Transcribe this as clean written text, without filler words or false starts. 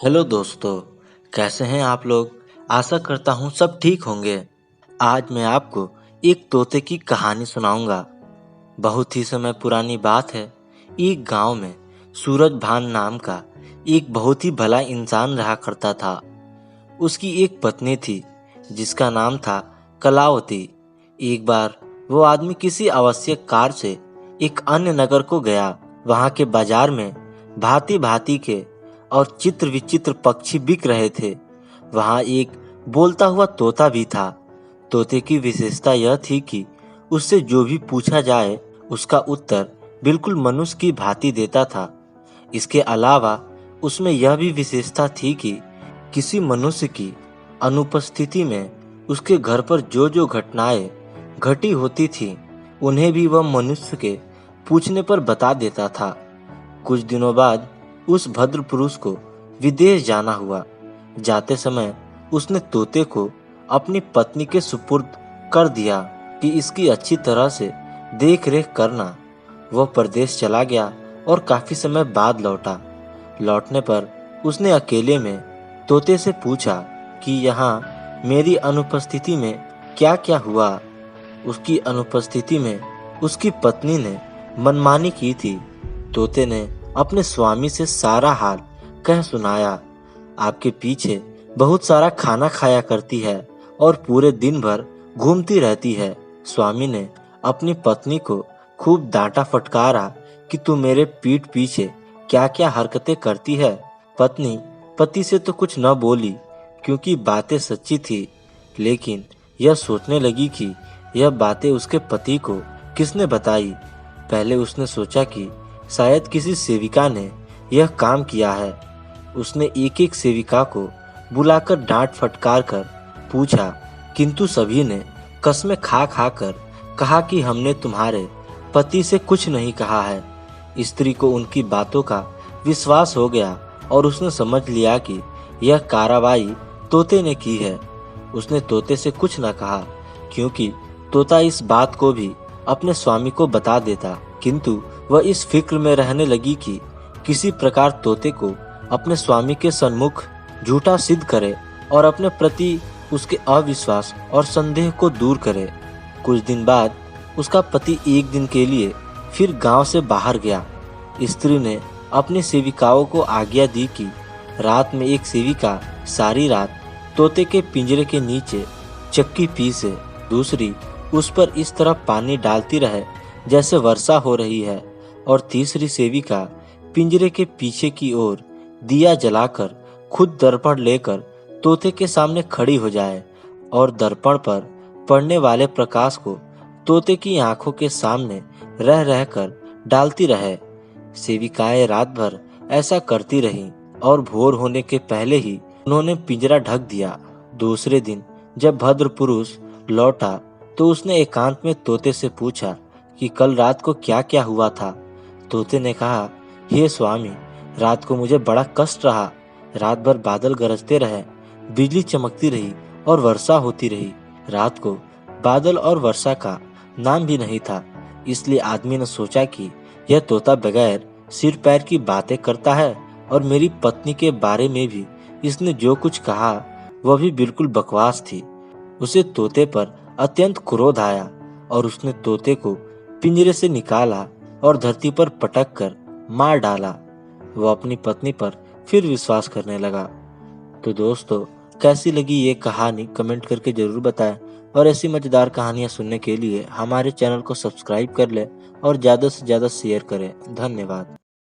Hello दोस्तों, कैसे हैं आप लोग। आशा करता हूँ सब ठीक होंगे। आज मैं आपको एक तोते की कहानी सुनाऊंगा। बहुत ही समय पुरानी बात है। एक गांव में सूरज भान नाम का एक बहुत ही भला इंसान रहा करता था। उसकी एक पत्नी थी जिसका नाम था कलावती। एक बार वो आदमी किसी आवश्यक कार्य से एक अन्य नगर को गया। वहां के बाजार में भांति भांति के और चित्र विचित्र पक्षी बिक रहे थे। वहां एक बोलता हुआ तोता भी था। तोते की विशेषता यह थी कि उससे जो भी पूछा जाए उसका उत्तर बिल्कुल मनुष्य की भांति देता था। इसके अलावा उसमें यह भी विशेषता थी कि किसी मनुष्य की अनुपस्थिति में उसके घर पर जो जो घटनाएं घटी होती थी उन्हें भी वह मनुष्य के पूछने पर बता देता था। कुछ दिनों बाद उस भद्र पुरुष को विदेश जाना हुआ। जाते समय उसने तोते को अपनी पत्नी के सुपुर्द कर दिया कि इसकी अच्छी तरह से देख रेख करना। वह परदेश चला गया और काफी समय बाद लौटा। लौटने पर उसने अकेले में तोते से पूछा कि यहाँ मेरी अनुपस्थिति में क्या क्या हुआ। उसकी अनुपस्थिति में उसकी पत्नी ने मनमानी की थी। तोते ने अपने स्वामी से सारा हाल कह सुनाया। आपके पीछे बहुत सारा खाना खाया करती है और पूरे दिन भर घूमती रहती है। स्वामी ने अपनी पत्नी को खूब डांटा फटकारा कि तू मेरे पीठ पीछे क्या क्या हरकतें करती है। पत्नी पति से तो कुछ न बोली क्योंकि बातें सच्ची थी, लेकिन यह सोचने लगी कि यह बातें उसके पति को किसने बताई। पहले उसने सोचा कि शायद किसी सेविका ने यह काम किया है। उसने एक एक सेविका को बुलाकर डांट फटकार कर पूछा, किंतु सभी ने कस्में खा खा कर कहा कि हमने तुम्हारे पति से कुछ नहीं कहा है। स्त्री को उनकी बातों का विश्वास हो गया और उसने समझ लिया कि यह कार्रवाई तोते ने की है। उसने तोते से कुछ न कहा क्योंकि तोता इस बात को भी अपने स्वामी को बता देता, किंतु वह इस फिक्र में रहने लगी कि किसी प्रकार तोते को अपने स्वामी के सम्मुख झूठा सिद्ध करे और अपने प्रति उसके अविश्वास और संदेह को दूर करे। कुछ दिन बाद उसका पति एक दिन के लिए फिर गांव से बाहर गया। स्त्री ने अपनी सेविकाओं को आज्ञा दी कि रात में एक सेविका सारी रात तोते के पिंजरे के नीचे चक्की पीसे, दूसरी उस पर इस तरह पानी डालती रहे जैसे वर्षा हो रही है, और तीसरी सेविका पिंजरे के पीछे की ओर दिया जलाकर खुद दर्पण लेकर तोते के सामने खड़ी हो जाए और दर्पण पर पड़ने वाले प्रकाश को तोते की आंखों के सामने रह रहकर डालती रहे। सेविकाएं रात भर ऐसा करती रहीं और भोर होने के पहले ही उन्होंने पिंजरा ढक दिया। दूसरे दिन जब भद्र पुरुष लौटा तो उसने एकांत में तोते से पूछा कि कल रात को क्या क्या हुआ था। तोते ने कहा, हे स्वामी, रात को मुझे बड़ा कष्ट रहा। रात भर बादल गरजते रहे, बिजली चमकती रही और वर्षा होती रही। रात को बादल और वर्षा का नाम भी नहीं था। इसलिए आदमी ने सोचा कि यह तोता बगैर सिर पैर की बातें करता है और मेरी पत्नी के बारे में भी इसने जो कुछ कहा वह भी बिल्कुल बकवास थी। उसे तोते पर अत्यंत क्रोध आया और उसने तोते को पिंजरे से निकाला और धरती पर पटक कर मार डाला। वह अपनी पत्नी पर फिर विश्वास करने लगा। तो दोस्तों, कैसी लगी ये कहानी कमेंट करके जरूर बताएं और ऐसी मजेदार कहानियां सुनने के लिए हमारे चैनल को सब्सक्राइब कर लें और ज़्यादा से ज़्यादा शेयर करें। धन्यवाद।